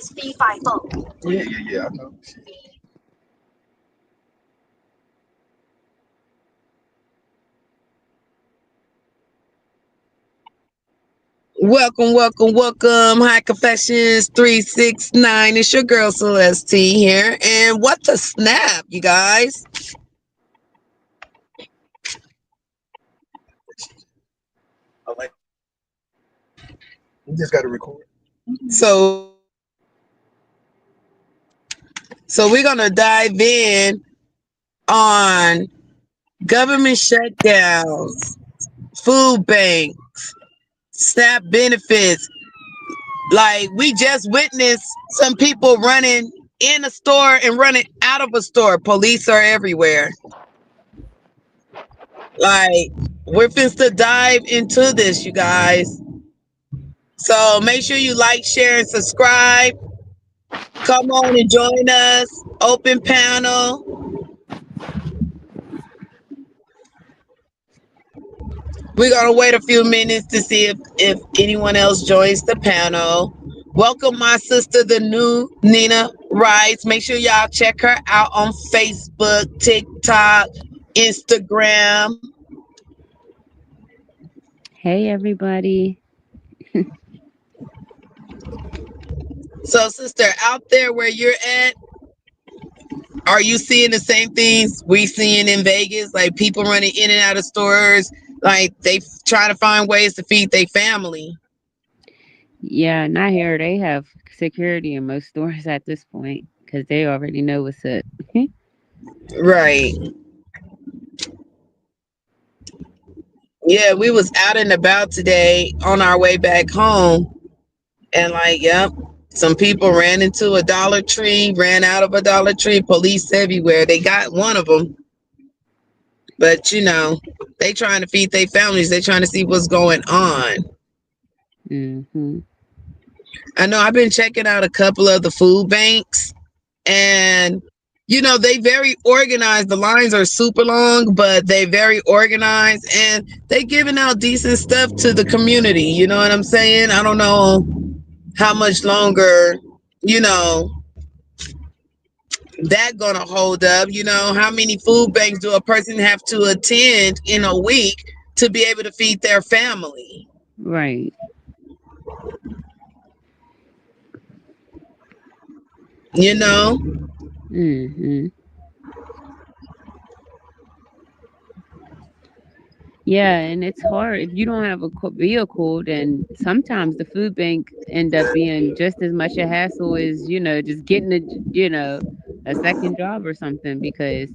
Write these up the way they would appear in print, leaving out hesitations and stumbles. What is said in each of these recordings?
Yeah. I know. Welcome. High Confessions 369. It's your girl Celeste here. And what the snap, you guys? I like. You just got to record. So so we're gonna dive in on government shutdowns, food banks, SNAP benefits. Like we just witnessed some people running in a store and running out of a store. Police are everywhere. Like we're finna dive into this, you guys. So make sure you like, share, and subscribe. Come on and join us. Open panel. We're gonna wait a few minutes to see if anyone else joins the panel. Welcome my sister, the new Nina Rice. Make sure y'all check her out on Facebook, TikTok, Instagram. Hey, everybody. So, sister, out there where you're at, are you seeing the same things we seeing in Vegas? Like people running in and out of stores, like they trying to find ways to feed their family. Yeah, not here. They have security in most stores at this point because they already know what's up. Right. Yeah, we was out and about today on our way back home, and like, yep, some people ran into a Dollar Tree, ran out of a Dollar Tree. Police everywhere. They got one of them, but they trying to feed their families. They trying to see what's going on. hmm I know I've been checking out a couple of the food banks, and they very organized. The lines are super long, but they very organized, and they giving out decent stuff to the community. You know what I'm saying? I don't know how much longer, you know, that gonna hold up. How many food banks do a person have to attend in a week to be able to feed their family? Right. You know? hmm Yeah, and it's hard if you don't have a vehicle. Then sometimes the food bank end up being just as much a hassle as just getting a second job or something. Because,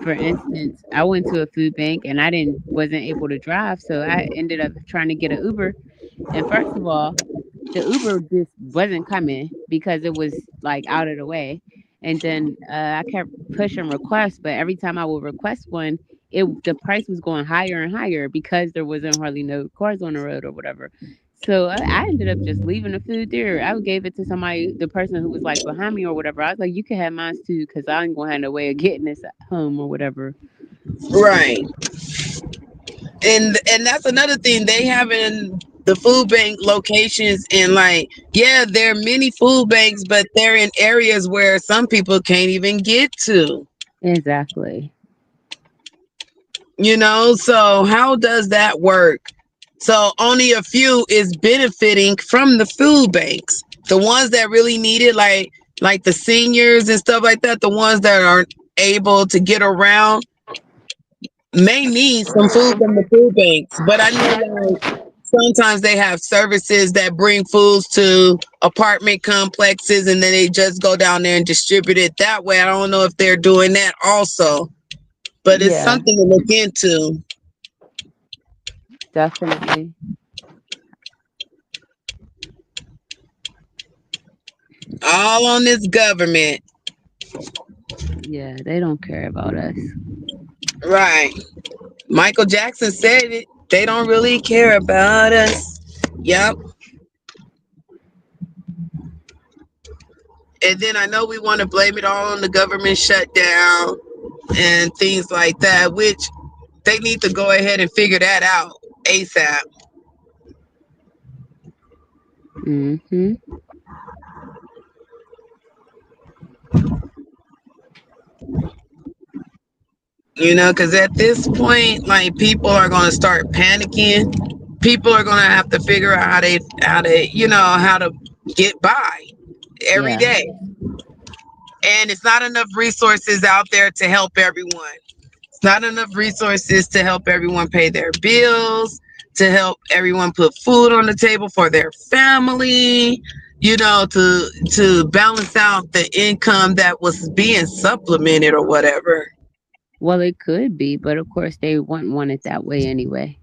for instance, I went to a food bank and I didn't wasn't able to drive, so I ended up trying to get an Uber. And first of all, the Uber just wasn't coming because it was like out of the way. And then I kept pushing requests, but every time I would request one, the price was going higher and higher because there wasn't hardly no cars on the road or whatever. So I ended up just leaving the food there. I gave it to somebody, the person who was like behind me or whatever. I was like, "You can have mine too, because I ain't gonna have no way of getting this at home or whatever." Right. And that's another thing they have in the food bank locations, and like, yeah, there are many food banks, but they're in areas where some people can't even get to. Exactly. So how does that work? So only a few is benefiting from the food banks. The ones that really need it, like the seniors and stuff like that, the ones that aren't able to get around may need some food from the food banks. But I know, like, sometimes they have services that bring foods to apartment complexes, and then they just go down there and distribute it that way. I don't know if they're doing that also, but it's Yeah, something to look into. definitely. All on this government. Yeah, they don't care about us. Right. Michael Jackson said it. They don't really care about us. Yep. And then I know we want to blame it all on the government shutdown and things like that, which they need to go ahead and figure that out ASAP. hmm Because at this point, like people are going to start panicking. People are going to have to figure out how to get by every Yeah, day. And it's not enough resources out there to help everyone. It's not enough resources to help everyone pay their bills, to help everyone put food on the table for their family, to balance out the income that was being supplemented or whatever. well, it could be, but of course they wouldn't want it that way anyway.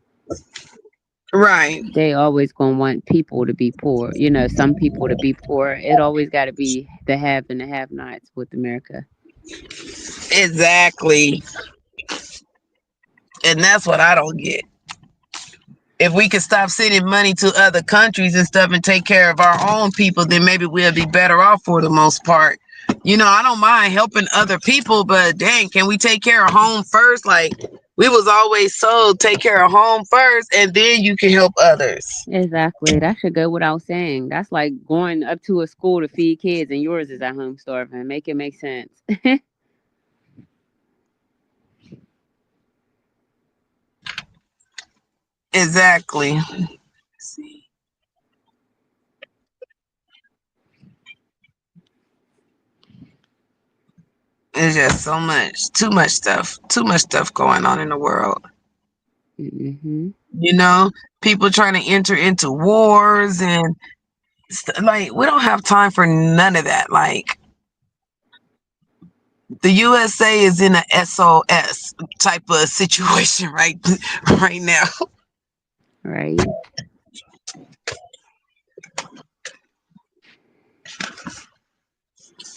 Right. They always gonna want people to be poor. Some people to be poor. It always got to be the have and the have-nots with America. Exactly. And that's what I don't get. If we could stop sending money to other countries and stuff and take care of our own people, then maybe we'll be better off for the most part. I don't mind helping other people, but dang, can we take care of home first? Like we was always told, take care of home first, and then you can help others. Exactly. That should go without saying. That's like going up to a school to feed kids and yours is at home starving. Make it make sense. Exactly. It's just too much stuff going on in the world. hmm You know, people trying to enter into wars and like we don't have time for none of that. Like the USA is in a SOS type of situation right now. Right.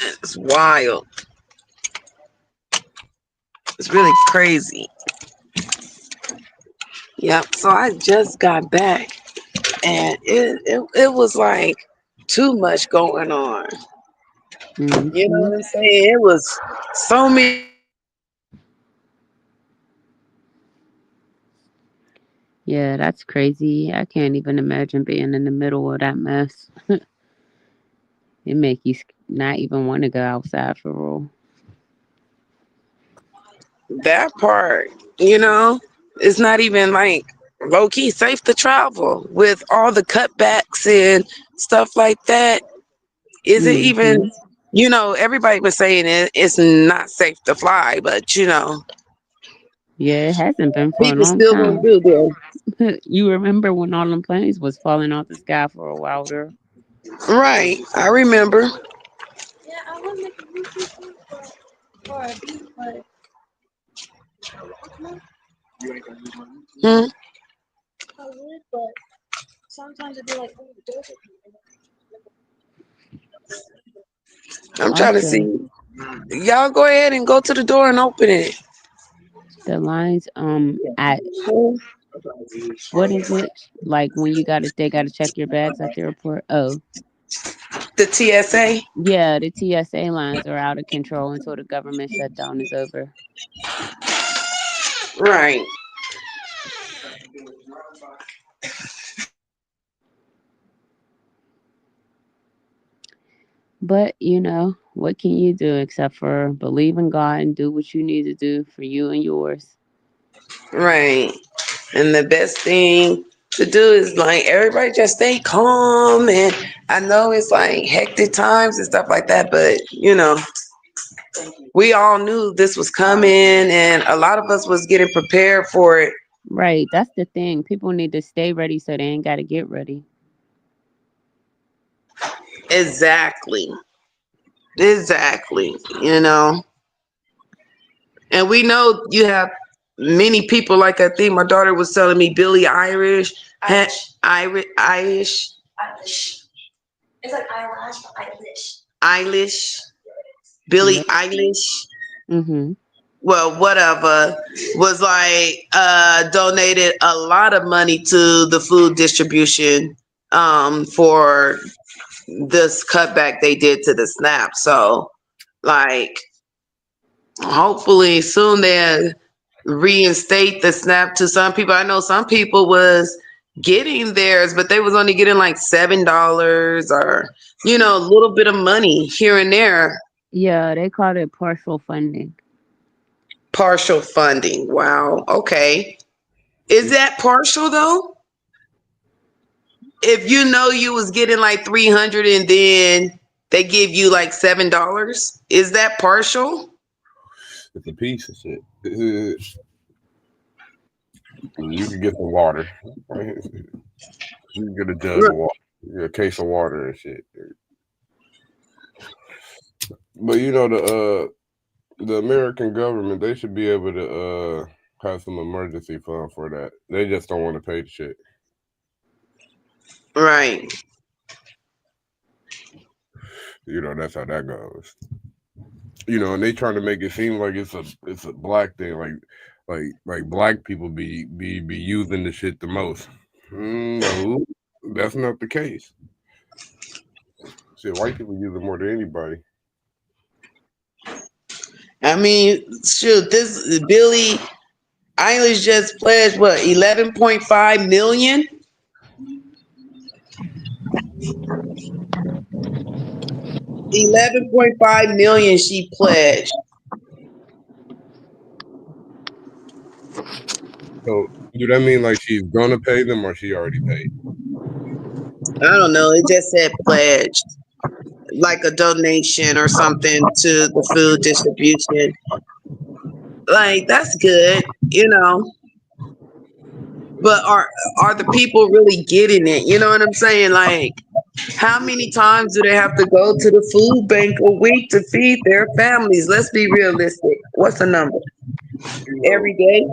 It's wild. It's really crazy. Yep. So I just got back and it was like too much going on. You know hmm what I'm saying? It was so many. Yeah, that's crazy. I can't even imagine being in the middle of that mess. It make you not even want to go outside for real. That part, you know, it's not even like low key safe to travel with all the cutbacks and stuff like that. Is it hmm even, everybody was saying it's not safe to fly, but Yeah, it hasn't been for a people long still gonna time. do this. You remember when all them planes was falling off the sky for a while there? Right. I remember. Hmm. I'm trying to Also, see. Y'all go ahead and go to the door and open it. the lines at what is it? Like when they gotta check your bags at the airport. Oh, The TSA. yeah, the TSA lines are out of control until the government shutdown is over. Right. But what can you do except for believe in God and do what you need to do for you and yours? Right. And the best thing to do is like everybody just stay calm. And I know it's like hectic times and stuff like that, but we all knew this was coming and a lot of us was getting prepared for it. Right, that's the thing. People need to stay ready so they ain't got to get ready. Exactly. Exactly. You know. And we know you have many people like I think my daughter was telling me Billie Irish, Irish, Eilish, Billie Yep. Eilish, Mhm. well, whatever, was like donated a lot of money to the food distribution for this cutback they did to the SNAP. So like hopefully soon they reinstate the SNAP to some people. I know some people was getting theirs, but they was only getting like $7 or a little bit of money here and there. Yeah, they call it partial funding. Partial funding. Wow. Okay. Is that partial though? If you know you was getting like 300 and then they give you like $7, is that partial? It's a piece of shit. You can get some water. Right? You can get a jug of water, a case of water and shit. But you know the American government, they should be able to have some emergency fund for that. They just don't want to pay the shit. Right. You know, that's how that goes. You know, and they trying to make it seem like it's a black thing, like black people be using the shit the most. No, that's not the case. Shit, white people use it more than anybody. I mean, shoot, this Billie Eilish just pledged what, 11.5 million? $11.5 million she pledged. So do that mean like she's gonna pay them or she already paid? I don't know. It just said pledged, like a donation or something to the food distribution. Like, that's good, you know. But are the people really getting it? You know what I'm saying? Like, how many times do they have to go to the food bank a week to feed their families? Let's be realistic. What's the number? Every day?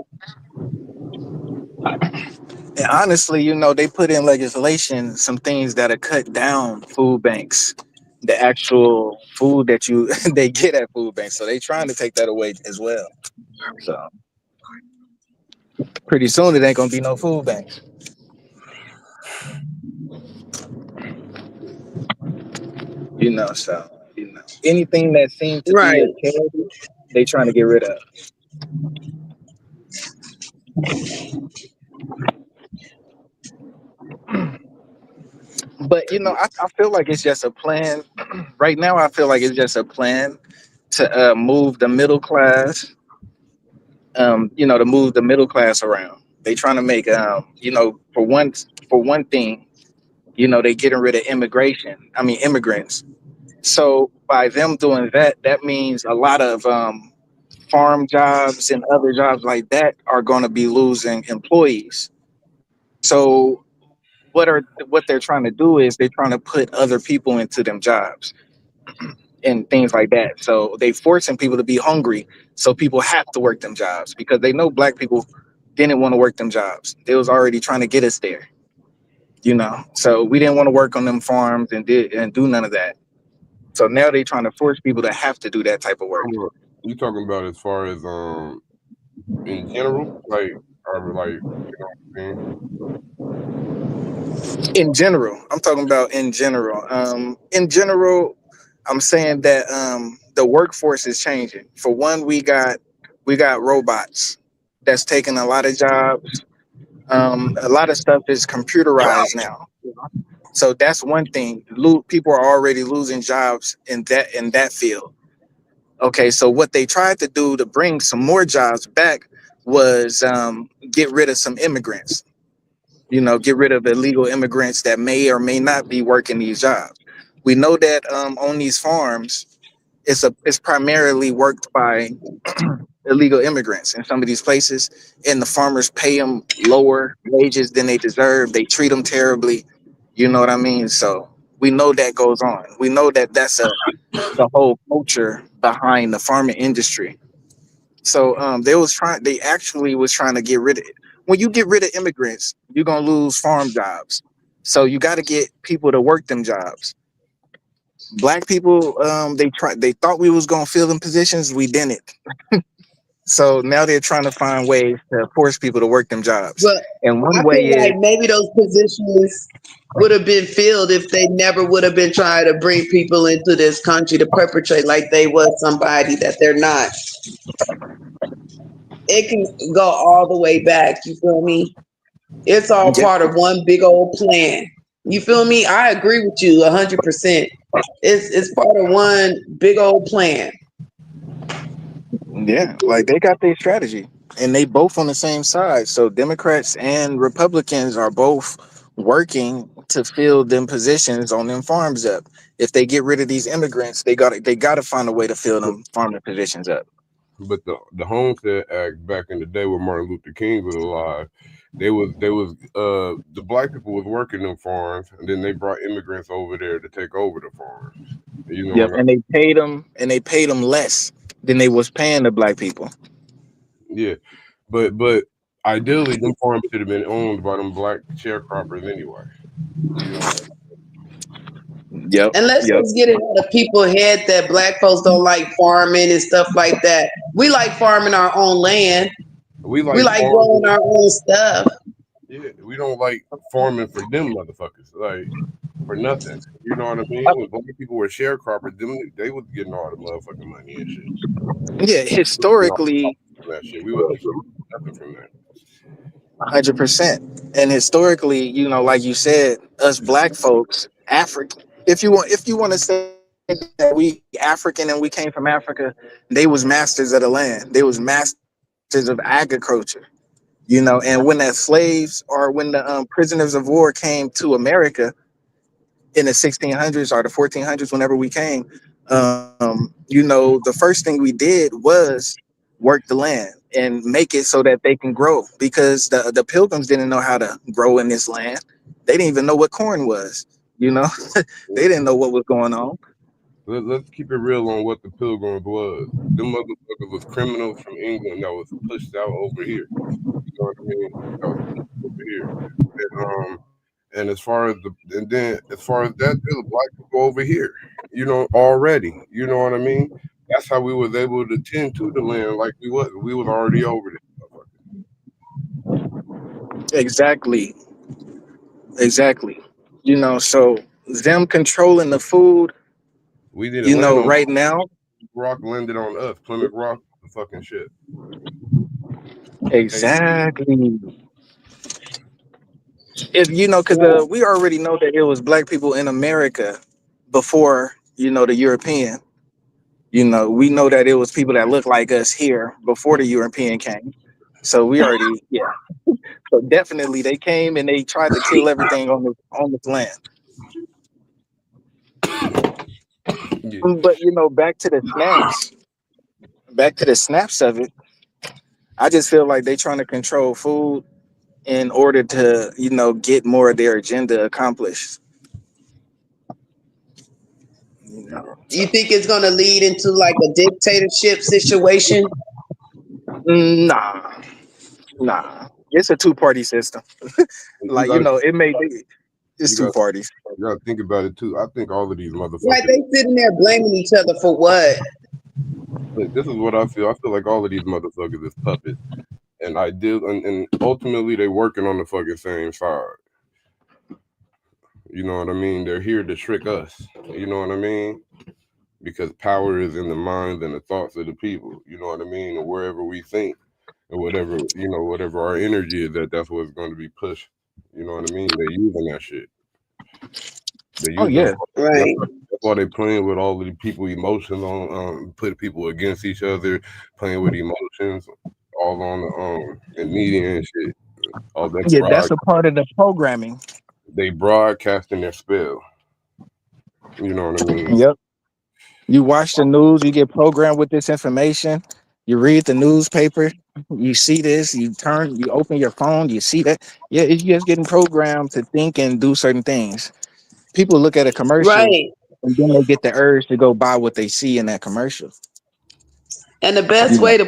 And honestly, you know, they put in legislation some things that are cut down food banks, the actual food that you they get at food banks. So they trying to take that away as well. So pretty soon it ain't gonna be no food banks. You know, so you know anything that seemed to Right. be a charity, they trying to get rid of. But you know, I feel like it's just a plan. Right now, I feel like it's just a plan to move the middle class. You know, to move the middle class around. They trying to make you know, for one thing, you know, they getting rid of immigrants. So by them doing that, that means a lot of farm jobs and other jobs like that are going to be losing employees. So what they're trying to do is they're trying to put other people into them jobs and things like that. So they forcing people to be hungry, so people have to work them jobs because they know black people didn't want to work them jobs. They was already trying to get us there, you know. So we didn't want to work on them farms and do none of that. So now they trying to force people to have to do that type of work. You talking about as far as in general, like or like you know what I mean? In general, I'm talking about in general. In general, I'm saying that the workforce is changing. For one, we got robots that's taking a lot of jobs. A lot of stuff is computerized now. So that's one thing. People are already losing jobs in that field. Okay, so what they tried to do to bring some more jobs back was get rid of some immigrants. You know, get rid of illegal immigrants that may or may not be working these jobs. We know that on these farms, it's primarily worked by illegal immigrants in some of these places, and the farmers pay them lower wages than they deserve. They treat them terribly. You know what I mean? So we know that goes on. We know that that's the whole culture behind the farming industry. So they actually was trying to get rid of it. When you get rid of immigrants, you're gonna lose farm jobs. So you got to get people to work them jobs. Black people, they thought we was gonna fill them positions, we didn't. So now they're trying to find ways to force people to work them jobs. But And one I way feel is like maybe those positions would have been filled if they never would have been trying to bring people into this country to perpetrate like they was somebody that they're not. It can go all the way back. You feel me? It's all yeah, part of one big old plan. You feel me? I agree with you 100%. It's part of one big old plan. Yeah, like they got their strategy, and they both on the same side. So Democrats and Republicans are both working to fill them positions on them farms up. If they get rid of these immigrants, they got to find a way to fill them farming positions up. But the Homestead Act back in the day when Martin Luther King was alive, the black people was working them farms, and then they brought immigrants over there to take over the farms. You know, Yep, and they paid them less than they was paying the black people. yeah, but ideally, them farms should have been owned by them black sharecroppers anyway. You know, Yep, And let's yep. just get it out of people's head that black folks don't like farming and stuff like that. We like farming our own land. we We like like growing farming. our own stuff. Yeah, we don't like farming for them motherfuckers. Like for nothing. You know what I mean? When black people were sharecroppers, they was getting all the motherfucking money and shit. Yeah, We was getting all historically, from that shit. We wasn't getting nothing from that. 100%. And historically, like you said, us black folks, African. If you want to say that we African and we came from Africa, they was masters of the land. They was masters of agriculture. And when the slaves or when the prisoners of war came to America in the 1600s or the 1400s, whenever we came, the first thing we did was work the land and make it so that they can grow, because the pilgrims didn't know how to grow in this land. They didn't even know what corn was. They didn't know what was going on. Let's keep it real on what the Pilgrims was. Them motherfuckers was criminals from England that was pushed out over here. You know what I mean? That was pushed over here. And as far as that, there's black people over here. Already. You know what I mean? That's how we was able to tend to the land like we was. We was already over there. Exactly. Exactly. So them controlling the food, We didn't land on right now. Rock, landed on us. Plymouth Rock, the fucking shit. Exactly. If because we already know that it was black people in America before the European. We know that it was people that looked like us here before the European came. So we already, yeah. So definitely they came and they tried to kill everything on this land. Yeah. But back to the snaps of it. I just feel like they trying to control food in order to get more of their agenda accomplished. You think it's going to lead into like a dictatorship situation? Nah, nah. It's a two-party system. Like it may be. It's You two got parties. you got to think about it too. I think all of these Like motherfuckers. they sitting there blaming each other for what? Look, this is what I feel. I feel like all of these motherfuckers is puppets, and and ultimately they working on the fucking same side. You know what I mean? They're here to trick us. You know what I mean? Because power is in the minds and the thoughts of the people. You know what I mean? And wherever we think, or whatever our energy is, that's what's going to be pushed. You know what I mean? They're using that shit. They're Oh using. yeah. Right. That's why they playing with all of the people emotions on, put people against each other, playing with emotions, all on the media and shit. All that Yeah, that's a part of the programming. they broadcasting their spell. You know what I mean? Yep. You watch the news, you get programmed with this information. You read the newspaper, you see this, you open your phone, you see that. Yeah, it's just getting programmed to think and do certain things. People look at a commercial Right. and then they get the urge to go buy what they see in that commercial. And the best way to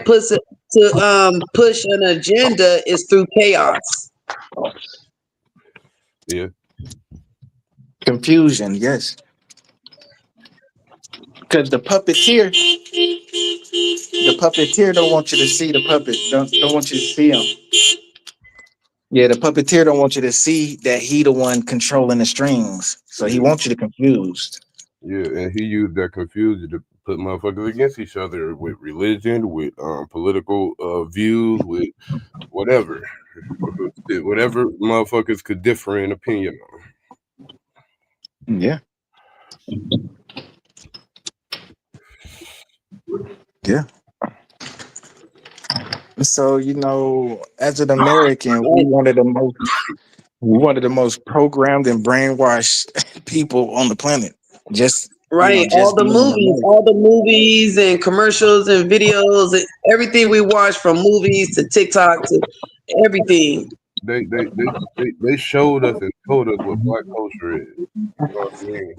push an agenda is through chaos. Yeah. Confusion, yes. Because the puppeteer don't want you to see the puppet. Don't want you to see him. Yeah, the puppeteer don't want you to see that he the one controlling the strings. So he wants you to confused. Yeah, and he used that confusion to put motherfuckers against each other with religion, with political views, with whatever, whatever motherfuckers could differ in opinion on. Yeah. Yeah. So, as an American, we one of the most programmed and brainwashed people on the planet. Just Right. just being in America. All the movies and commercials and videos, and everything we watch from movies to TikTok to everything. They showed us and told us what black culture is. You know what I mean?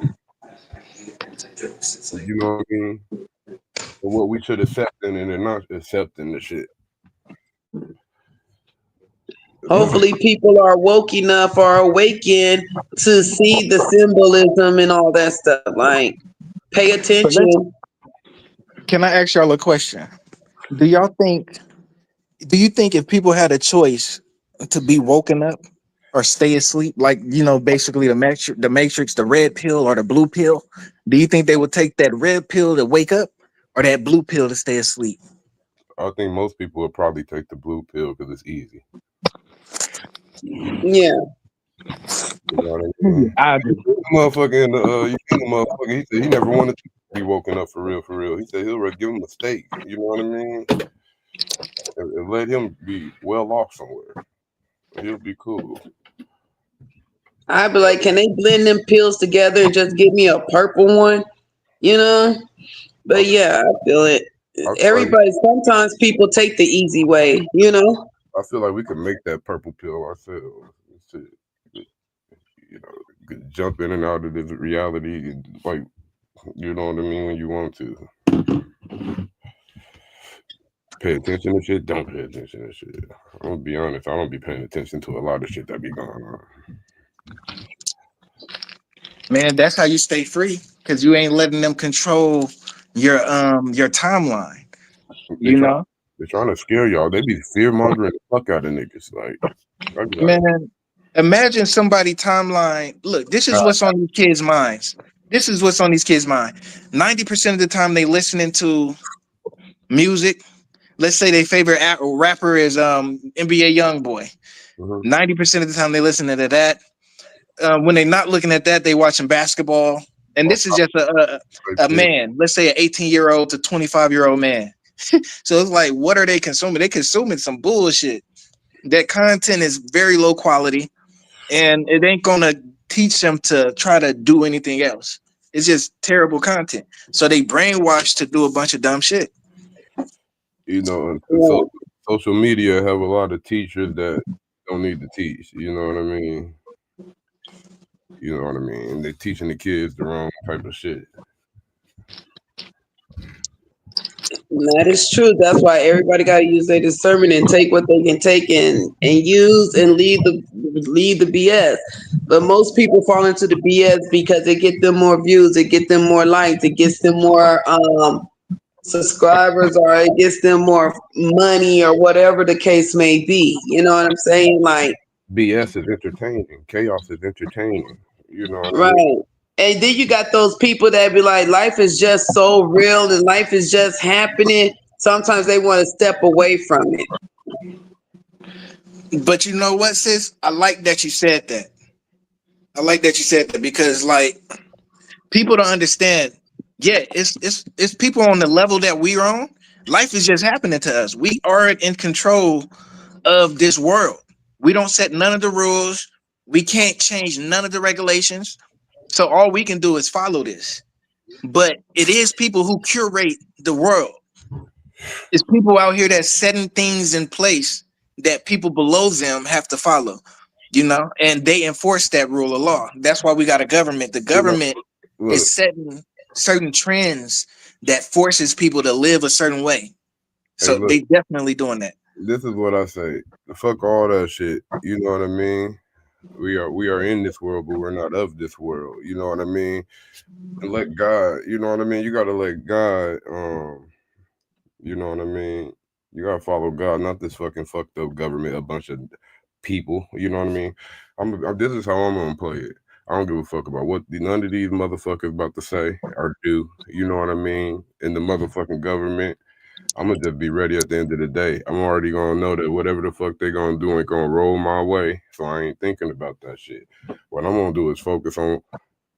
You know what I mean? And what we should accept and they're not accepting the shit. Hopefully, people are woke enough or awakened to see the symbolism and all that stuff. Like, pay But attention. can I ask y'all a question? Do y'all think? Do you think if people had a choice to be woken up or stay asleep, like basically the Matrix, the red pill or the blue pill, do you think they would take that red pill to wake up or that blue pill to stay asleep? I think most people would probably take the blue pill because it's easy. Yeah. You know what I mean? Motherfucker in the you think the motherfucker, he said he never wanted to be woken up for real, for real. He said he'll give him a steak, you know what I mean? And let him be well off somewhere. He'll be cool. I'd be like, can they blend them pills together and just give me a purple one? But yeah, I feel it. Everybody, sometimes people take the easy way, I feel like we could make that purple pill ourselves. You could jump in and out of this reality, like, you know what I mean, when you want to. Pay attention to shit, don't pay attention to shit. I'm gonna be honest, I don't be paying attention to a lot of shit that be going on. Man, that's how you stay free, because you ain't letting them control your timeline. They're trying to scare y'all. They be fear mongering the fuck out of niggas. Like, man, imagine somebody timeline. Look, this is what's on these kids' minds. 90% of the time they listening to music. Let's say their favorite rapper is NBA YoungBoy. 90% of the time they listen to that. When they're not looking at that, they watching basketball. And this is just a man. Let's say an 18-year-old to 25-year-old man. So it's like, what are they consuming? They're consuming some bullshit. That content is very low quality, and it ain't gonna teach them to try to do anything else. It's just terrible content. So they brainwashed to do a bunch of dumb shit. Social media have a lot of teachers that don't need to teach. You know what I mean? And they're teaching the kids the wrong type of shit. That is true. That's why everybody got to use their discernment and take what they can take and use and leave the BS. But most people fall into the BS because it get them more views, it get them more likes, it gets them more subscribers, or it gets them more money, or whatever the case may be. You know what I'm saying? Like, BS is entertaining. Chaos is entertaining. You know what right. I mean? And then you got those people that be like, life is just so real and life is just happening. Sometimes they want to step away from it. But you know what, sis? I like that you said that. Because, like, people don't understand. Yeah, it's people on the level that we're on. Life is just happening to us. We aren't in control of this world. We don't set none of the rules. We can't change none of the regulations. So all we can do is follow this. But it is people who curate the world. It's people out here that's setting things in place that people below them have to follow, and they enforce that rule of law. That's why we got a government. The government is setting certain trends that forces people to live a certain way. So they definitely doing that. This is what I say. Fuck all that shit. You know what I mean? We are in this world, but we're not of this world. You know what I mean? And let God, you know what I mean? You gotta let God, you know what I mean? You gotta follow God, not this fucking fucked up government, a bunch of people. You know what I mean? This is how I'm gonna play it. I don't give a fuck about what none of these motherfuckers about to say or do. You know what I mean? In the motherfucking government. I'm gonna just be ready at the end of the day. I'm already gonna know that whatever the fuck they gonna do ain't gonna roll my way. So I ain't thinking about that shit. What I'm gonna do is focus on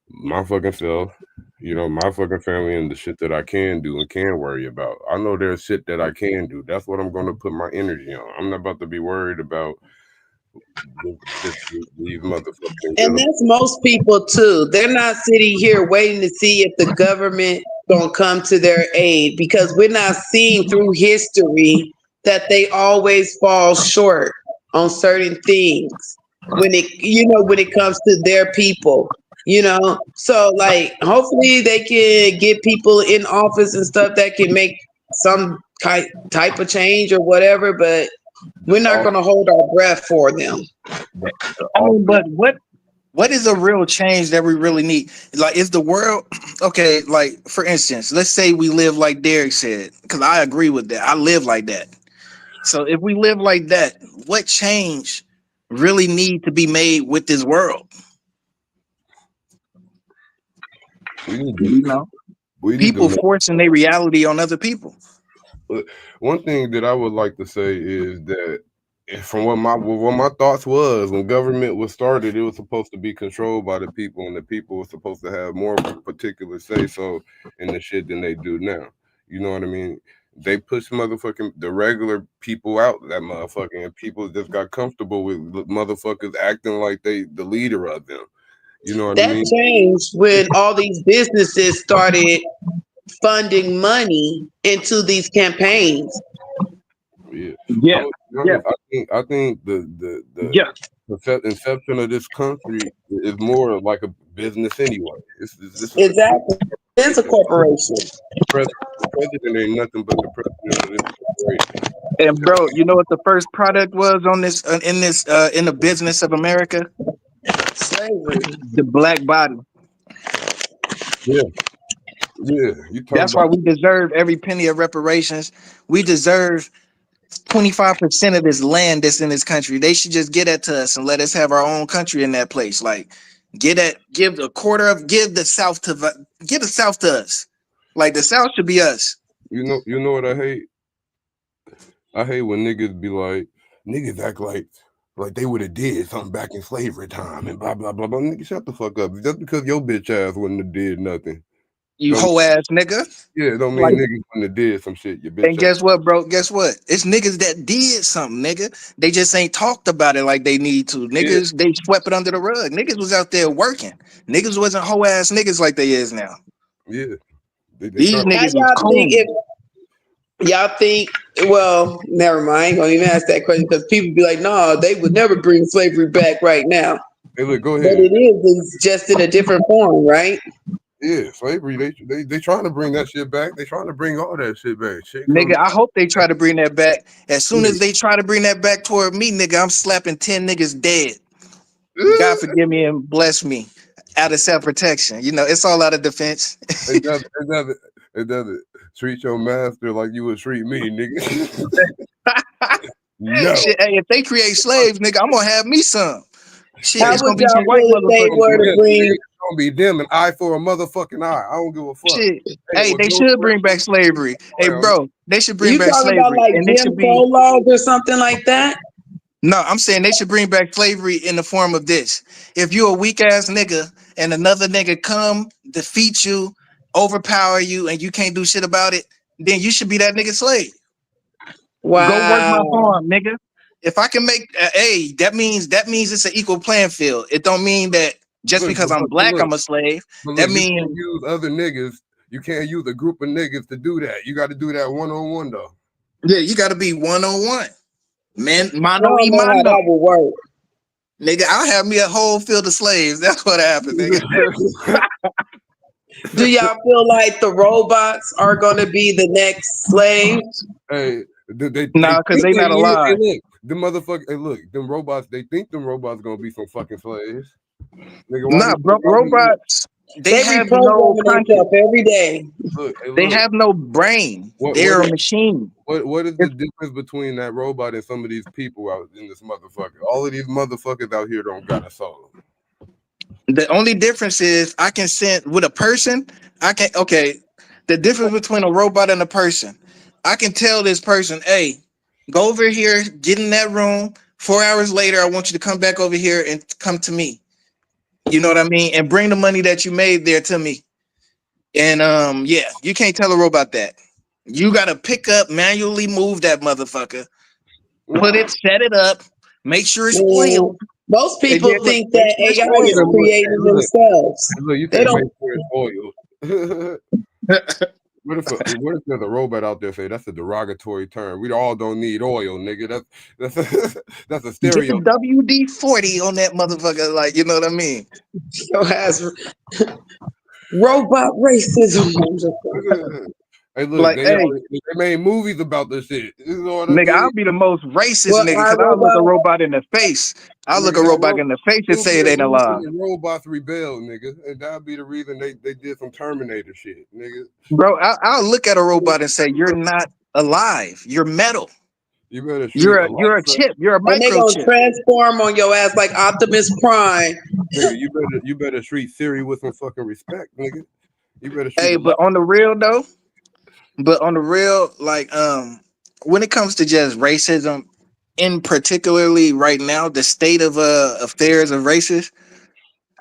my fucking self, You know, my fucking family and the shit that I can do and can worry about. I know there's shit that I can do. That's what I'm going to put my energy on. I'm not about to be worried about these motherfucking. And that's most people too. They're not sitting here waiting to see if the government gonna come to their aid, because we're not seeing through history that they always fall short on certain things when it comes to their people. So like hopefully they can get people in office and stuff that can make some type of change or whatever, but we're not going to hold our breath for them. I mean, but what is a real change that we really need? Like, is the world okay? Like, for instance, let's say we live like Derek said, because I agree with that. I live like that. So if we live like that, what change really need to be made with this world? People forcing their reality on other people. One thing that I would like to say is that from what my thoughts was, when government was started, it was supposed to be controlled by the people, and the people were supposed to have more particular say so in the shit than they do now. You know what I mean? They pushed the regular people out, that motherfucking, and people just got comfortable with motherfuckers acting like they the leader of them. You know what I mean? That changed when all these businesses started funding money into these campaigns. Yeah. I think the inception of this country is more like a business anyway. Exactly. It's a corporation. The president ain't nothing but the president of this corporation. And bro, you know what the first product was on this in the business of America? Slavery. The black body. Yeah. That's why we deserve every penny of reparations. We deserve 25% of this land that's in this country. They should just get that to us and let us have our own country in that place. Like, give the South to us. Like, the South should be us. You know what I hate? I hate when niggas be like, niggas act like they would have did something back in slavery time and blah blah blah blah. Nigga, shut the fuck up. Just because your bitch ass wouldn't have did nothing. You hoe ass nigga. Yeah, it don't mean niggas wouldn't have did some shit. You bitch. And guess what, bro? Guess what? It's niggas that did something, nigga. They just ain't talked about it like they need to. Niggas, They swept it under the rug. Niggas was out there working. Niggas wasn't hoe ass niggas like they is now. Yeah. These niggas is cool. Y'all think, well, never mind. I ain't gonna even ask that question because people be like, no, they would never bring slavery back right now. Hey, look, go ahead. But it's just in a different form, right? Yeah, slavery. They trying to bring that shit back. They trying to bring all that shit back. Nigga, I hope they try to bring that back. As soon as they try to bring that back toward me, nigga, I'm slapping 10 niggas dead. God forgive me and bless me. Out of self-protection. You know, it's all out of defense. It doesn't treat your master like you would treat me, nigga. No. Shit, hey, if they create slaves, nigga, I'm gonna have me some. Shit, how it's gonna would be some white motherfuckers. It's gonna be them, an eye for a motherfucking eye. I don't give a fuck. Shit. Hey, they should bring back slavery. Hey, bro, they should bring back slavery. You talking about like Jim Crow laws or something like that? No, I'm saying they should bring back slavery in the form of this. If you a weak ass nigga and another nigga come defeat you, overpower you, and you can't do shit about it, then you should be that nigga slave. Wow. Go work my farm, nigga. If I can make that means it's an equal playing field. It don't mean that just because I'm black, I'm a slave. That means you can't use other niggas. You can't use a group of niggas to do that. You got to do that one-on-one though. Yeah, you got to be one-on-one. Man, mano. That will work. Nigga, I'll have me a whole field of slaves. That's what happened, nigga. Do y'all feel like the robots are gonna be the next slaves? Hey, nah, because they not alive. Hey, look, the motherfucker. Hey, look, them robots. They think them robots gonna be some fucking slaves. Nigga, nah, bro, robots. They have no concept every day. Look, they have no brain. They're a machine. What is the difference between that robot and some of these people out in this motherfucker? All of these motherfuckers out here don't got a soul. The only difference is I can send with a person. The difference between a robot and a person. I can tell this person, hey, go over here, get in that room. 4 hours later, I want you to come back over here and come to me. You know what I mean? And bring the money that you made there to me. And yeah, you can't tell a robot that. You gotta pick up, manually move that motherfucker, put it, set it up, make sure it's oiled. Most And people yeah, look, think make that sure it's AI is oiled. creating Look, themselves. look, you They said make don't. sure it's oil. What if there's a robot out there say that's a derogatory term? We all don't need oil, nigga. That's that's a Get stereo. the WD-40 on that motherfucker, like, you know what I mean? So has robot racism. Hey, look, Like, hey, they made movies about this shit. You know what I nigga, mean? I'll be the most racist Well, nigga because our I'll look a robot. robot in the face. I'll look Nigga, a that robot in the face and it'll say be it a ain't reason alive. the robots rebel, nigga. And that'll be the reason they did some Terminator shit, nigga. Bro, I'll look at a robot and say, you're not alive. You're metal. You better treat You're a Alexa, chip. You're a And they gonna microchip. transform on your ass like Optimus Prime. nigga. You better treat Siri with some fucking respect, nigga. You better treat Hey, Alexa. but on the real though, like when it comes to just racism, in particularly right now, the state of affairs of racists,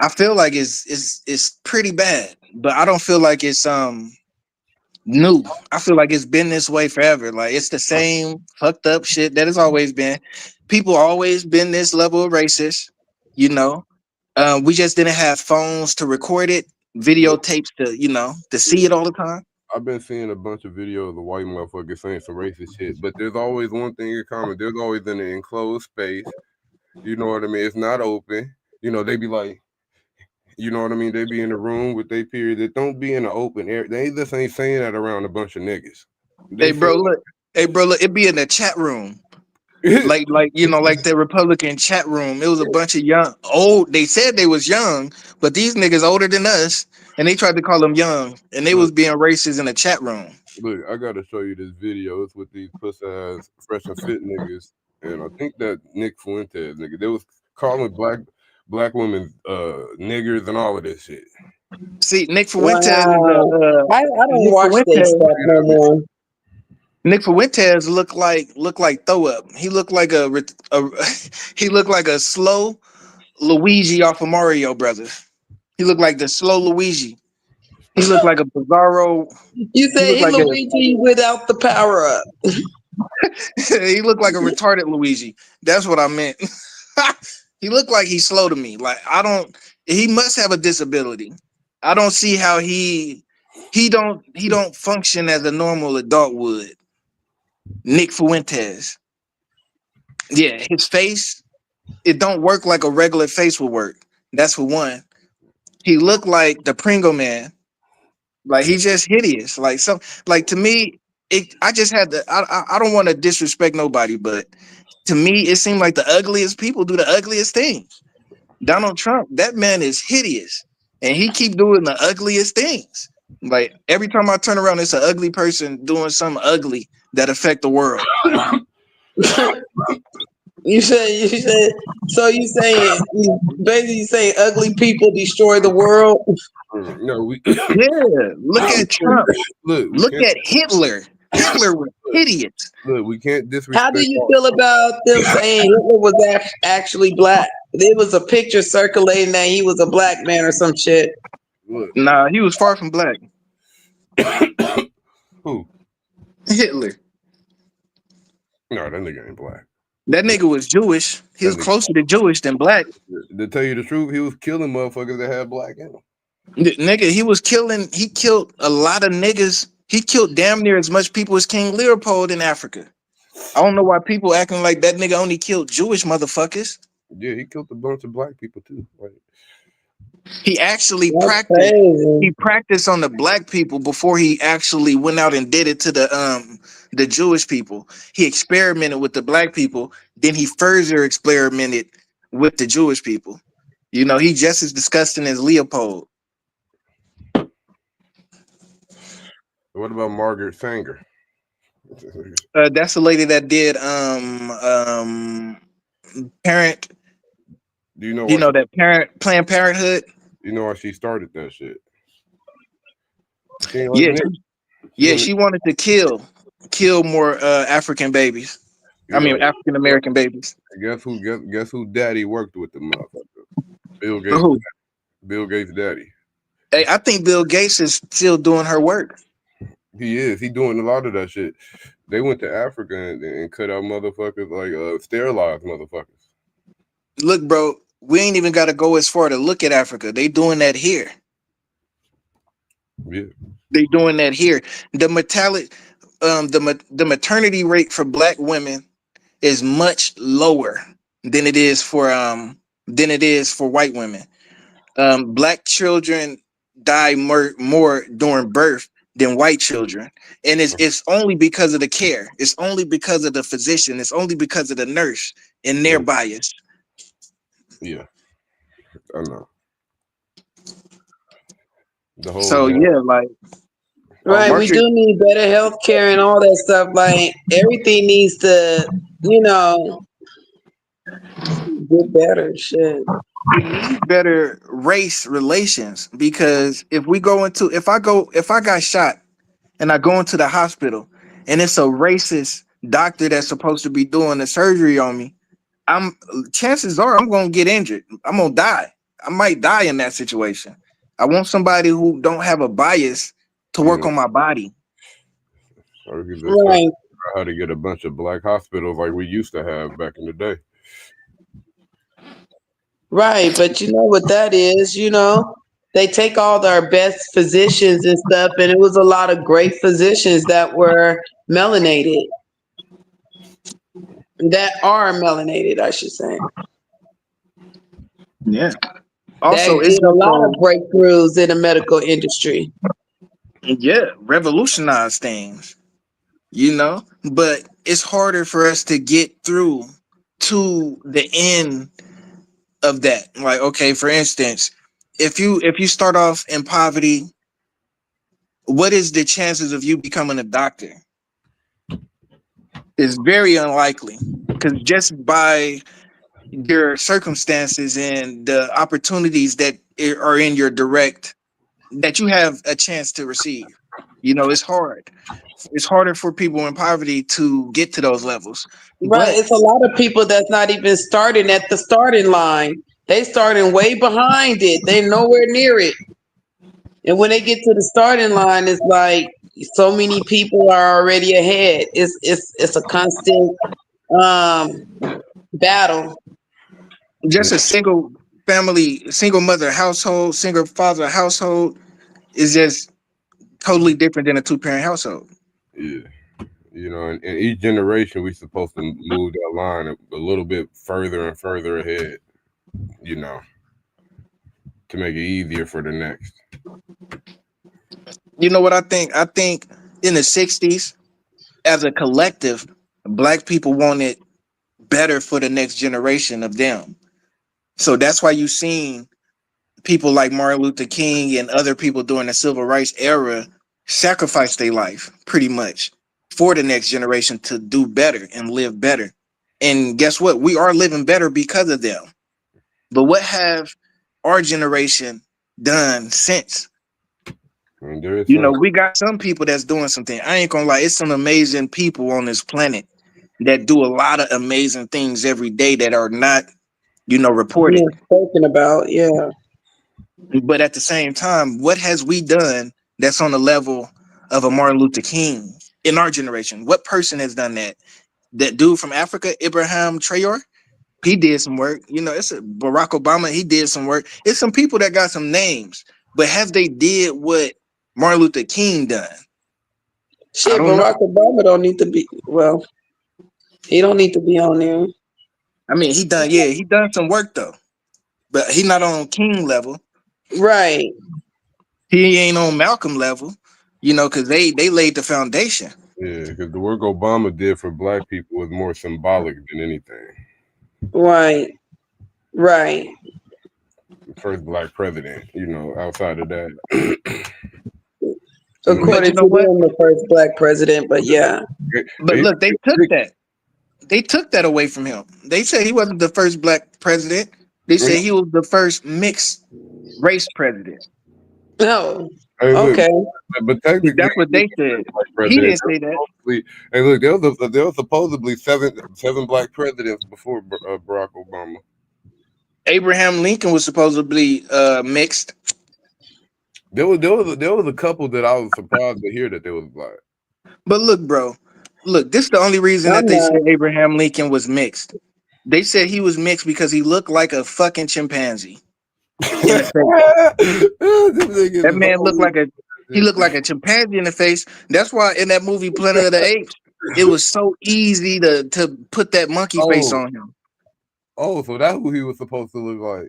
I feel like it's pretty bad. But I don't feel like it's new. I feel like it's been this way forever. Like it's the same fucked up shit that it's always been. People always been this level of racist, you know. We just didn't have phones to record it, Look, videotapes to see it all the time. I've been seeing a bunch of videos of white motherfuckers saying some racist shit, but there's always one thing in common. There's always in an enclosed space. You know what I mean? It's not open. You know, they be like, you know what I mean? They be in the room with their period. They don't be in the open air. They just ain't saying that around a bunch of niggas. They Hey say bro, look. Hey bro, look. It be in the chat room, like like the Republican chat room. It was a bunch of young, old. They said they was young, but these niggas older than us, and they tried to call them young, and they look, was being racist in the chat room. look, I gotta show you this video. It's with these puss ass fresh and fit niggas. And I think that Nick Fuentes nigga, they was calling black women niggers and all of this shit. See, Nick Fuentes is Wow. I don't Nick watch that Fuentes. stuff no more. Nick Fuentes look like throw up. He looked like he looked like a slow Luigi off of Mario Brothers. He looked like the slow Luigi. He looked like a Bizarro. You He say looked he like Luigi without the power up. he looked like a retarded Luigi. That's what I meant. He looked like he's slow to me. Like he must have a disability. I don't see how he don't function as a normal adult would. Nick Fuentes. Yeah, his face, it don't work like a regular face would work. That's for one. He looked like the Pringle Man. Like he's just hideous. Like to me, I just had to. I don't want to disrespect nobody, but to me, it seemed like the ugliest people do the ugliest things. Donald Trump, that man is hideous, and he keep doing the ugliest things. Like every time I turn around, it's an ugly person doing something ugly that affect the world. You said so you saying basically saying ugly people destroy the world. No, we Yeah, look at Trump. look, Look at Hitler. Hitler was hideous. look, we can't disrespect. How do you feel about them saying Hitler was actually black? There was a picture circulating that he was a black man or some shit. Look, Nah, he was far from black. who? Hitler. No, that nigga ain't black. That nigga was Jewish. He was closer to Jewish than black. To tell you the truth, he was killing motherfuckers that had black in them. Nigga, he killed a lot of niggas. He killed damn near as much people as King Leopold in Africa. I don't know why people acting like that nigga only killed Jewish motherfuckers. Yeah, he killed a bunch of black people too. Like, He actually That's practiced. crazy. He practiced on the black people before he actually went out and did it to the Jewish people. He experimented with the black people, then he further experimented with the Jewish people. You know, he just as disgusting as Leopold. what about Margaret Sanger? That's the lady that did parent. Do you know? You know that Planned Parenthood. You know why she started that shit? She wanted to kill more African babies. African American babies. Guess who daddy worked with the motherfucker? Bill Gates. Who? Bill Gates' daddy. Hey, I think Bill Gates is still doing her work. He is. He doing a lot of that shit. They went to Africa and cut out motherfuckers, like sterilized motherfuckers. Look, bro, we ain't even got to go as far to look at Africa. They doing that here. Yeah. They doing that here. The mortality, the maternity rate for Black women is much lower than it is for white women. Black children die more during birth than white children, and it's only because of the care. It's only because of the physician. It's only because of the nurse and their bias. Yeah, I know. The whole So yeah, like Right, we Market, do need better health care and all that stuff. Like everything needs to, get better. Shit. we need better race relations, because if I got shot and I go into the hospital and it's a racist doctor that's supposed to be doing the surgery on me, chances are I'm gonna get injured. I'm gonna die. I might die in that situation. I want somebody who don't have a bias to work on my body. Or we could just Right. figure out how to get a bunch of black hospitals like we used to have back in the day. Right, but you know what that is, they take all our best physicians and stuff, and it was a lot of great physicians that were melanated, that are melanated, I should say. Yeah. Also, That it's did a lot of breakthroughs in the medical industry. revolutionize things, but it's harder for us to get through to the end of that. Like, okay, for instance, if you start off in poverty, what is the chances of you becoming a doctor? It's very unlikely, because just by your circumstances and the opportunities that are in your direct, that you have a chance to receive, it's hard. It's harder for people in poverty to get to those levels. Right, But it's a lot of people that's not even starting at the starting line. They starting way behind it. They're nowhere near it. And when they get to the starting line, it's like so many people are already ahead. It's a constant battle. just a single family, single mother household, single father household is just totally different than a two-parent household. Yeah. In each generation, we're supposed to move that line a little bit further and further ahead, to make it easier for the next. You know what I think? I think in the 60s, as a collective, Black people wanted better for the next generation of them. So that's why you've seen people like Martin Luther King and other people during the civil rights era sacrifice their life pretty much for the next generation to do better and live better. And guess what? We are living better because of them. But what have our generation done since? And there is We got some people that's doing something. I ain't gonna lie, it's some amazing people on this planet that do a lot of amazing things every day that are not, reported. Being spoken about, yeah. But at the same time, what has we done that's on the level of a Martin Luther King in our generation? What person has done that? That dude from Africa, Ibrahim Traore, he did some work. It's a Barack Obama, he did some work. It's some people that got some names, but have they did what Martin Luther King done? Shit, Barack Obama don't need to be, he don't need to be on there. I mean, he done some work though, but he not on King level. Right. He ain't on Malcolm level, because they laid the foundation. Yeah, because the work Obama did for Black people was more symbolic than anything. Right. Right. First Black president, outside of that. According to him, the first Black president, but yeah. But look, they took that. They took that away from him. They said he wasn't the first Black president. They said he was the first mixed race president. Oh, okay. But technically, that's what they said. He didn't say that. Hey, look, there was supposedly seven Black presidents before Barack Obama. Abraham Lincoln was supposedly mixed. There was a couple that I was surprised to hear that they was black. But look, bro, look, this is the only reason that I'm they not. said Abraham Lincoln was mixed. They said he was mixed because he looked like a fucking chimpanzee in the face. Them niggas That is man looked always like he looked like a chimpanzee in the face. That's why in that movie Planet of the Apes, it was so easy to put that monkey face oh on him. so that's who he was supposed to look like.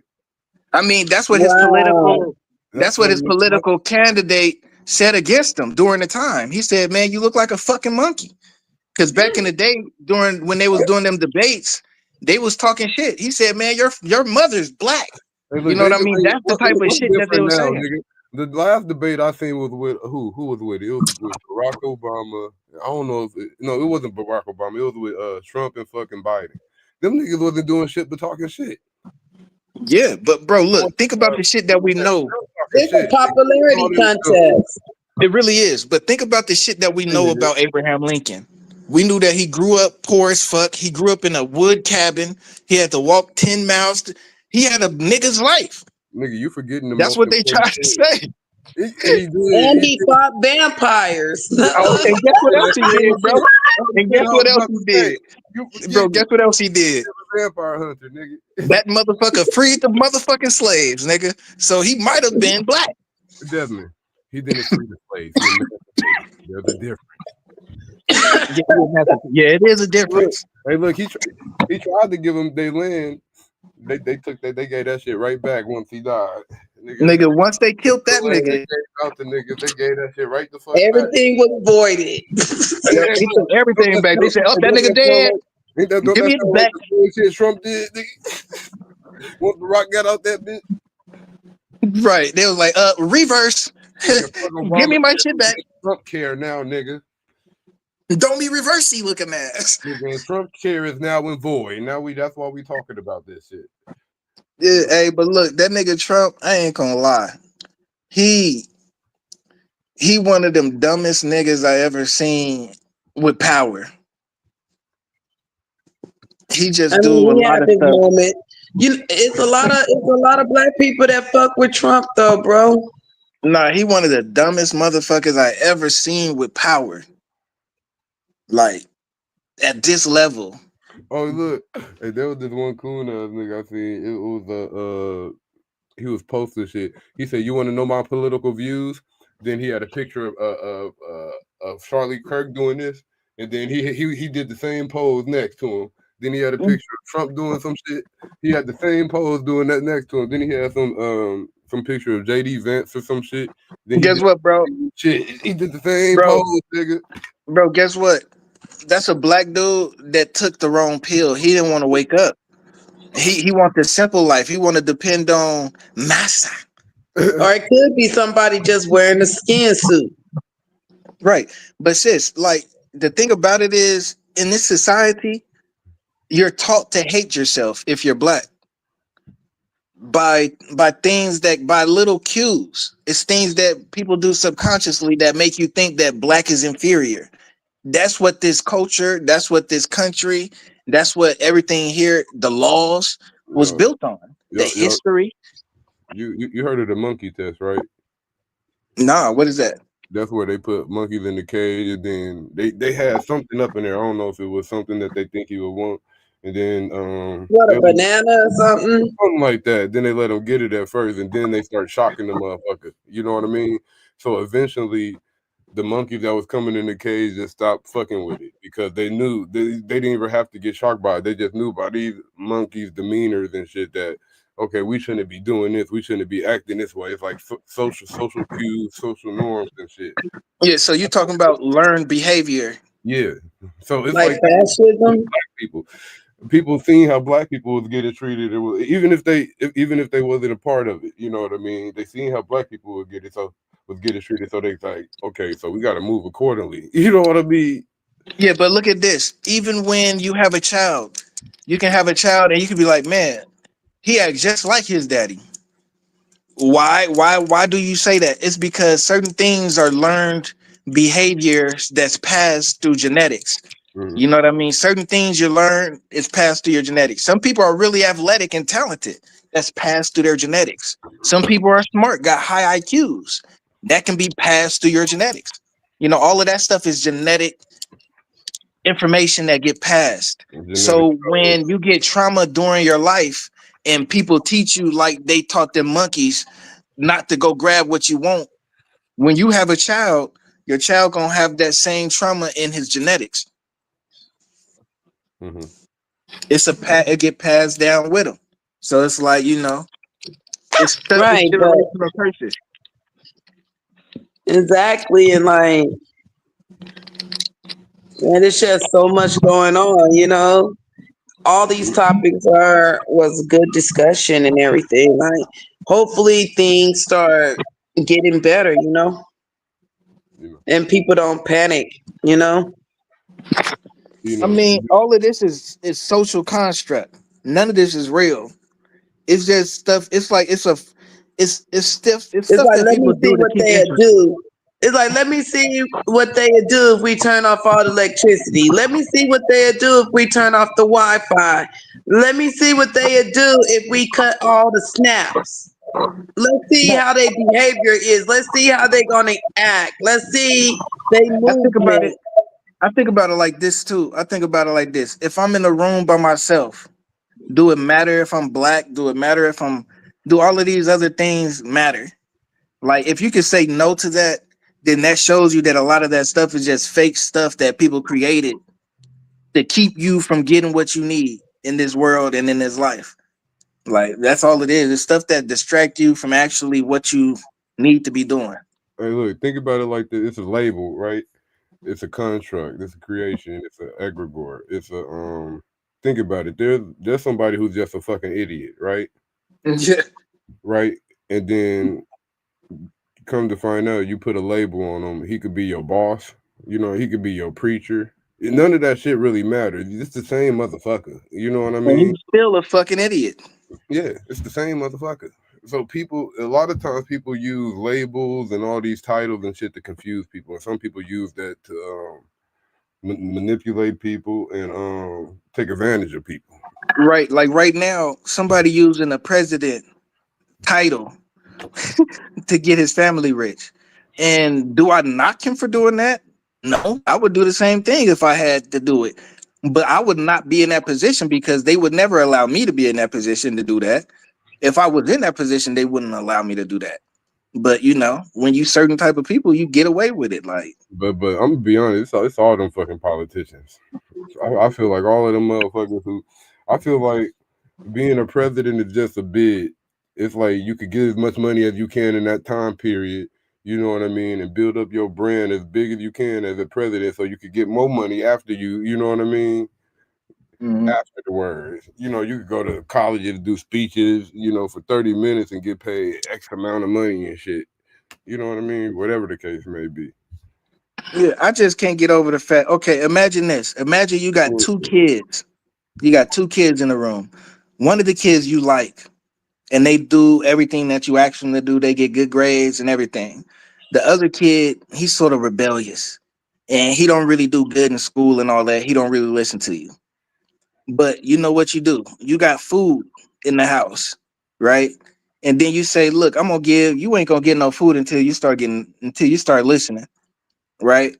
I mean, that's what his Wow. that's what his he looked like. political candidate said against him during the time. He said, "Man, you look like a fucking monkey." Because back in the day, during when they was doing them debates, they was talking shit. He said, "Man, your mother's black." Hey, You look, know what I mean? That's the type of it's shit that they different were now, saying. nigga. The last debate I seen was with who was with it? It was with Barack Obama. I don't know if it wasn't Barack Obama. It was with Trump and fucking Biden. Them niggas wasn't doing shit but talking shit. Yeah, but bro, look, think about the shit that we know. It's a popularity contest. It really is. But think about the shit that we know about Abraham Lincoln. We knew that he grew up poor as fuck. He grew up in a wood cabin. He had to walk 10 miles. He had a nigga's life. Nigga, you forgetting the That's most what they important tried to thing. say. He did. And he fought vampires. Oh, and guess what else he did, bro? And guess what else he did? Bro, guess what else he did? Vampire hunter, nigga. That motherfucker freed the motherfucking slaves, nigga. So he might have been black. Desmond, he didn't free the slaves. There's a difference. Yeah, it is a difference. Hey, look, he tried to give them their land. They gave that shit right back once he died. Nigga, once they killed that They nigga, gave out the niggas. They gave that shit right the fuck Everything was voided. they took everything back. They said, "Oh, that nigga dead. Give me his back." Shit Trump did, nigga. Once the Rock got out that bitch, Right? They was like, reverse. Give me my shit back. Trump care now, nigga. Don't be reversey looking ass. Nigga, Trump care is now in void. Now that's why we talking about this shit. Yeah, hey, but look, that nigga Trump, I ain't gonna lie. He one of them dumbest niggas I ever seen with power. He just do a lot of stuff. Moment. It's a lot of black people that fuck with Trump though, bro. Nah, he one of the dumbest motherfuckers I ever seen with power. Like at this level. Oh look, hey, there was this one coon ass nigga I seen. It was he was posting shit. He said, "You want to know my political views?" Then he had a picture of Charlie Kirk doing this, and then he did the same pose next to him. Then he had a picture of Trump doing some shit. He had the same pose doing that next to him. Then he had some picture of JD Vance or some shit. Then guess what, bro? Shit, he did the same pose, nigga. Bro, guess what? That's a black dude that took the wrong pill. He didn't want to wake up. He wants the simple life. He want to depend on massa. Or it could be somebody just wearing a skin suit. Right. But sis, like the thing about it is in this society, you're taught to hate yourself if you're black. By things that by little cues. It's things that people do subconsciously that make you think that black is inferior. That's what this culture, that's what this country, that's what everything here, the laws was built on. The history. You heard of the monkey test, right? Nah, what is that? That's where they put monkeys in the cage, and then they had something up in there. I don't know if it was something that they think he would want. And then what, a banana or something? Something like that. Then they let him get it at first, and then they start shocking the motherfucker. You know what I mean? So eventually the monkeys that was coming in the cage just stopped fucking with it because they knew they didn't even have to get shocked by it. They just knew by these monkeys' demeanors and shit that, okay, we shouldn't be doing this. We shouldn't be acting this way. It's like social cues, social norms and shit. Yeah, so you're talking about learned behavior. Yeah. So it's like fascism. Black people seeing how black people was getting treated, even if they wasn't a part of it, you know what I mean? They seen how black people was getting treated, so they like, okay, so we got to move accordingly. You know what I mean? Yeah, but look at this. Even when you have a child, you can have a child and you can be like, man, he acts just like his daddy. Why do you say that? It's because certain things are learned behaviors that's passed through genetics. You know what I mean? Certain things you learn is passed through your genetics. Some people are really athletic and talented. That's passed through their genetics. Some people are smart, got high IQs. that can be passed through your genetics. You know, all of that stuff is genetic information that get passed. Genetic So code. when you get trauma during your life and people teach you like they taught them monkeys not to go grab what you want, when you have a child, your child gonna have that same trauma in his genetics. Mm-hmm. It get passed down with him. So it's like, you know, it's Right, but generational curses. exactly, and like, man, it's just so much going on, you know. All these topics was good discussion and everything. Like, hopefully things start getting better, you know, You know. and people don't panic, you know. You I know. mean, all of this is social construct. None of this is real. It's just stuff. It's like it's stuff. It's It's stuff like, that let me people see do to what keep they interest. do. It's like, let me see what they do if we turn off all the electricity. Let me see what they do if we turn off the Wi-Fi. Let me see what they do if we cut all the snaps. Let's see No, how their behavior is. Let's see how they're gonna act. Let's see their I think about it. movement. I think about it like this too. I think about it like this. If I'm in a room by myself, do it matter if I'm black? Do it matter if I'm do all of these other things matter? Like if you can say no to that, then that shows you that a lot of that stuff is just fake stuff that people created to keep you from getting what you need in this world and in this life. Like that's all it is. It's stuff that distract you from actually what you need to be doing. Hey, look, think about it like this. It's a label, right? It's a construct. It's a creation. It's an egregore. It's a Think about it. There's somebody who's just a fucking idiot, right? Yeah. Right? And then come to find out, you put a label on him. He could be your boss. You know, he could be your preacher. None of that shit really matters. It's the same motherfucker. You know what I And mean? he's still a fucking idiot. Yeah, it's the same motherfucker. So people, a lot of times, people use labels and all these titles and shit to confuse people, and some people use that to manipulate people and take advantage of people. Right. Like right now, somebody using a president title to get his family rich. And do I knock him for doing that? No, I would do the same thing if I had to do it. But I would not be in that position because they would never allow me to be in that position to do that. If I was in that position, they wouldn't allow me to do that. But you know, when you certain type of people, you get away with it. Like, But I'm gonna be honest, it's all them fucking politicians. I feel like all of them motherfuckers who, I feel like being a president is just a bid. It's like you could get as much money as you can in that time period. You know what I mean, and build up your brand as big as you can as a president, so you could get more money after you. You know what I mean? mhm. Afterwards, you know, you could go to college and do speeches. You know, for 30 minutes and get paid X amount of money and shit. You know what I mean? Whatever the case may be. Yeah, I just can't get over the fact. Okay, imagine this. Imagine you got two kids. You got two kids in the room. One of the kids you like, and they do everything that you ask them to do. They get good grades and everything. The other kid, he's sort of rebellious, and he don't really do good in school and all that. He don't really listen to you. But you know what you do? You got food in the house, right? And then you say, "Look, I'm gonna give you ain't gonna get no food until you start listening, right?"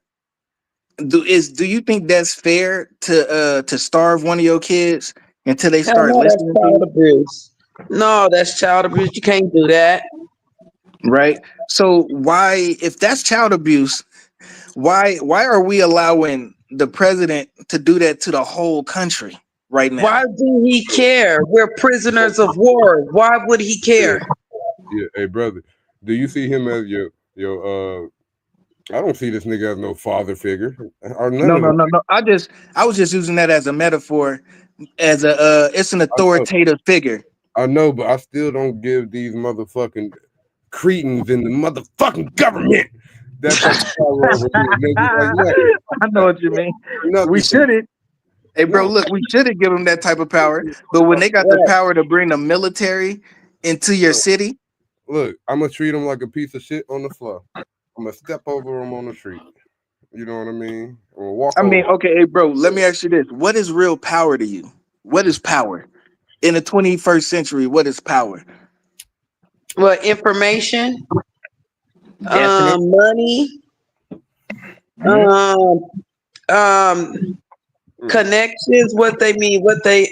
Do you think that's fair to starve one of your kids until they Hell start no, that's listening to child you? abuse. No, that's child abuse. You can't do that. Right. So why, if that's child abuse, why are we allowing the president to do that to the whole country right Why now? do he care? We're prisoners of war. Why would he Yeah, care? yeah. Hey, brother, do you see him as your? I don't see this nigga as no father figure, or none No, of no, them. no, no. I was just using that as a metaphor, as a it's an I know, authoritative figure. I know, but I still don't give these motherfucking cretins in the motherfucking government that type of power over me, nigga. Like nothing, I know what you mean. We nothing to me. shouldn't. Hey, bro, No, look, we shouldn't give them that type of power. But when no, they got the Right. power to bring the military into your no. city, Look, I'm gonna treat them like a piece of shit on the floor. I'm gonna step over them on the street. You know what I mean? I'm gonna walk I mean, over. okay, hey, bro, let me ask you this: what is real power to you? What is power in the 21st century? What is power? Well, information. Definite. money, connections. What they mean? What they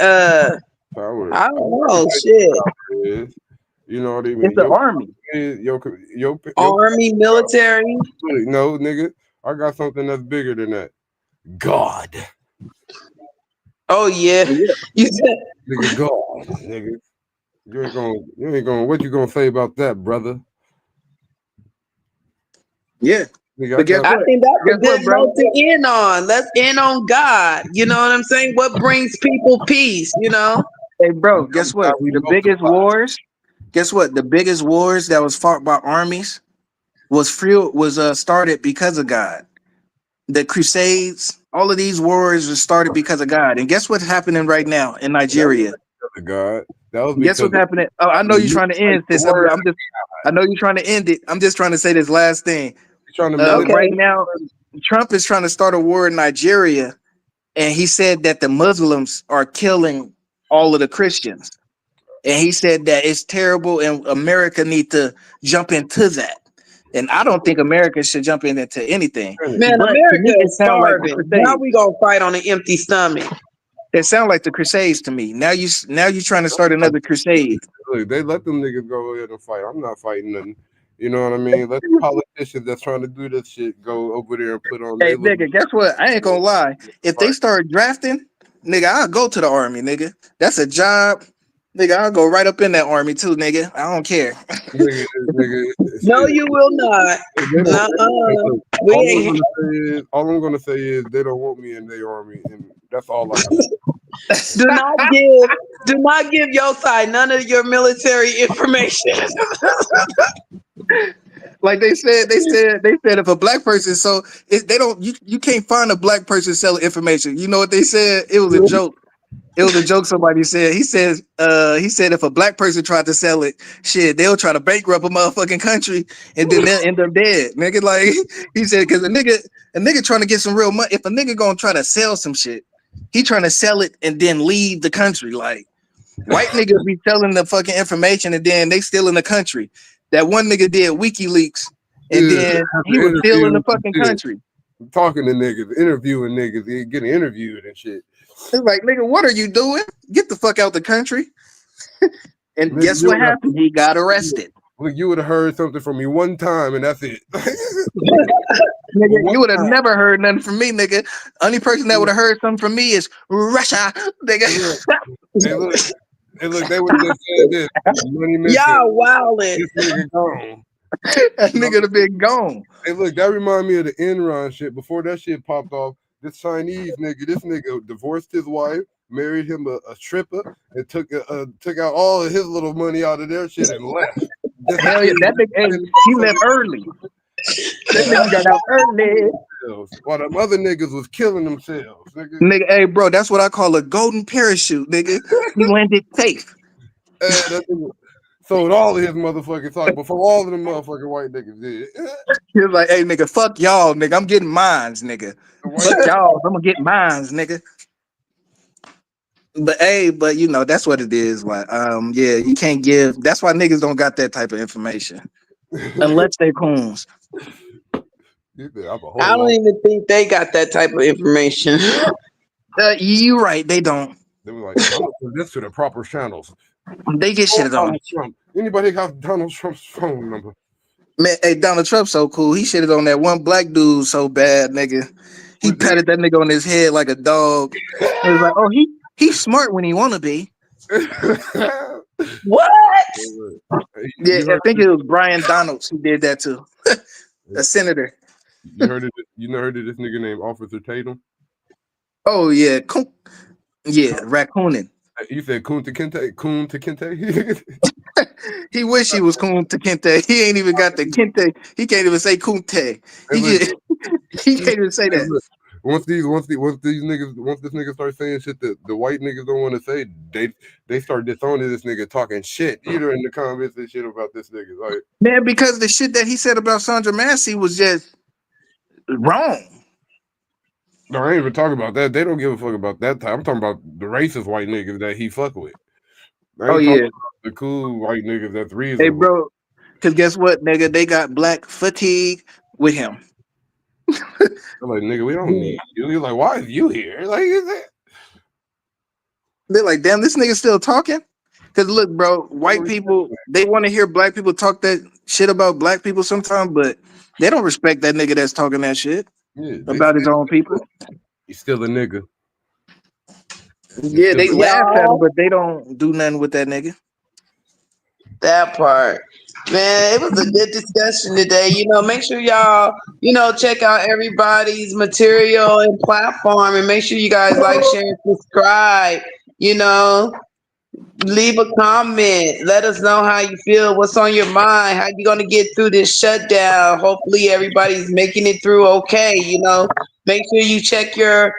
Power. I don't know. Shit. Is, you know what I mean? It's the army. Yo, Army, military. no, nigga. I got something that's bigger than that. God. Oh yeah. You said Nigga, God, nigga. You ain't going, what you gonna say about that, brother? Yeah. Nigga, But guess I what? think that's a Guess what, good bro? note to end on. Let's end on God. You know what I'm saying? What brings people peace, you know? Hey, bro, guess what? We The multiply. biggest wars. Guess what? The biggest wars that was fought by armies was started because of God. The Crusades, all of these wars were started because of God. And guess what's happening right now in Nigeria? God. That was Guess because what's happening? Oh, I know you're trying to end this. I know you're trying to end it. I'm just trying to say this last thing. trying to Okay. Right now, Trump is trying to start a war in Nigeria, and he said that the Muslims are killing all of the Christians. And he said that it's terrible, and America need to jump into that. And I don't think America should jump into anything. Man, But to America me, it is sound like the starving. Now Crusades. we gonna fight on an empty stomach. It sounds like the Crusades to me. Now you trying to start another crusade. Look, they let them niggas go ahead and fight. I'm not fighting nothing. You know what I mean? Let the politicians that's trying to do this shit go over there and put on Hey, their little. nigga, guess what? I ain't gonna lie. If they start drafting, nigga, I'll go to the army, nigga. That's a job. Nigga, I'll go right up in that army too, nigga. I don't care. Nigga, No, shit. you will not. They don't- Nuh-uh. We ain't. all I'm gonna say is they don't want me in their army, and that's all I got. Do not give your side none of your military information. Like they said if a black person you can't find a black person selling information. You know what they said? It was a joke. It was a joke somebody said. He said if a black person tried to sell it, shit, they'll try to bankrupt a motherfucking country and then they'll end up dead. Nigga, like he said, because a nigga trying to get some real money. If a nigga gonna try to sell some shit, he trying to sell it and then leave the country. Like white niggas be selling the fucking information and then they still in the country. That one nigga did WikiLeaks and then he was still in the fucking country. Talking to niggas, interviewing niggas, getting interviewed and shit. It's like, nigga, what are you doing? Get the fuck out the country. And nigga, guess what happened? He got arrested. Look, you would have heard something from me one time and that's it. Nigga, you would have never heard nothing from me, nigga. Only person that would have heard something from me is Russia, nigga. Hey, look, they would have just said this. Money missing. Y'all wildin'. This nigga gone. That nigga would have been gone. Hey, look, that remind me of the Enron shit. Before that shit popped off, this Chinese nigga, this nigga divorced his wife, married him a stripper, and took out all of his little money out of their shit and left. Hell yeah, that nigga, he left early. That nigga got out early. While them other niggas was killing themselves, nigga. Nigga, hey, bro, that's what I call a golden parachute, nigga. He landed safe. That nigga sold all of his motherfucking stock before all of them motherfucking white niggas did. He was like, hey, nigga, fuck y'all, nigga. I'm getting mines, nigga. Fuck y'all, I'm gonna get mines, nigga. But you know, that's what it is. Like, yeah, you can't give. That's why niggas don't got that type of information. Unless they coons. I don't even think they got that type of information. You right, they don't. They were like, I'm gonna put this to the proper channels. They get shit on. Anybody got Donald Trump's phone number? Man, hey, Donald Trump so cool. He shitted on that one black dude so bad, nigga. He patted that nigga on his head like a dog. He was like, oh, he's smart when he wanna be. What? Yeah, I think it was Brian Donalds who did that too. A senator. You heard of this nigga named Officer Tatum? Oh yeah, raccooning. You said Coon to Kente? He wish he was Coon to Kente. He ain't even got the Kente. He can't even say Kunte. He can't even say that. Once this nigga start saying shit that the white niggas don't want to say, they start disowning this nigga, talking shit either in the comments and shit about this nigga. Like, man, because the shit that he said about Sandra Massey was just wrong. No, I ain't even talking about that. They don't give a fuck about that time. I'm talking about the racist white niggas that he fuck with. Oh yeah, the cool white niggas that's reasonable. hey bro, Cause guess what, nigga? They got black fatigue with him. I'm like, nigga, we don't need you. He's like, why is you here? Like, is it? They're like, damn, this nigga still talking. Cause look, bro, white people, they want to hear black people talk that shit about black people sometimes, but they don't respect that nigga that's talking that shit Yeah, about his own people. he's still a nigga. Yeah, they still- laugh at him, Y'all, but they don't do nothing with that nigga. that part. Man, it was a good discussion today. Make sure y'all, check out everybody's material and platform and make sure you guys like, share, and subscribe. You know, leave a comment. Let us know how you feel, what's on your mind, how you gonna get through this shutdown. Hopefully everybody's making it through okay. Make sure you check your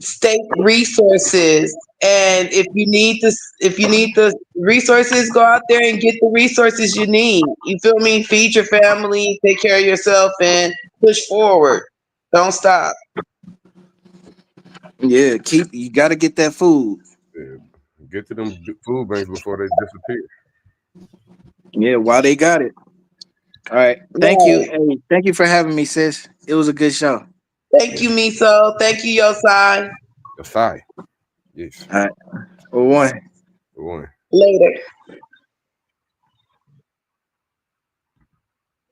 state resources. And if you need the resources, go out there and get the resources you need. You feel me? Feed your family, take care of yourself, and push forward. Don't stop. Yeah, you gotta get that food. Yeah, get to them food banks before they disappear. Yeah, while they got it. All right. Thank you. Hey, thank you for having me, sis. It was a good show. Thank you, Miso. Thank you, Yosai. Asai. Yes. All right. Well, one. One. Later.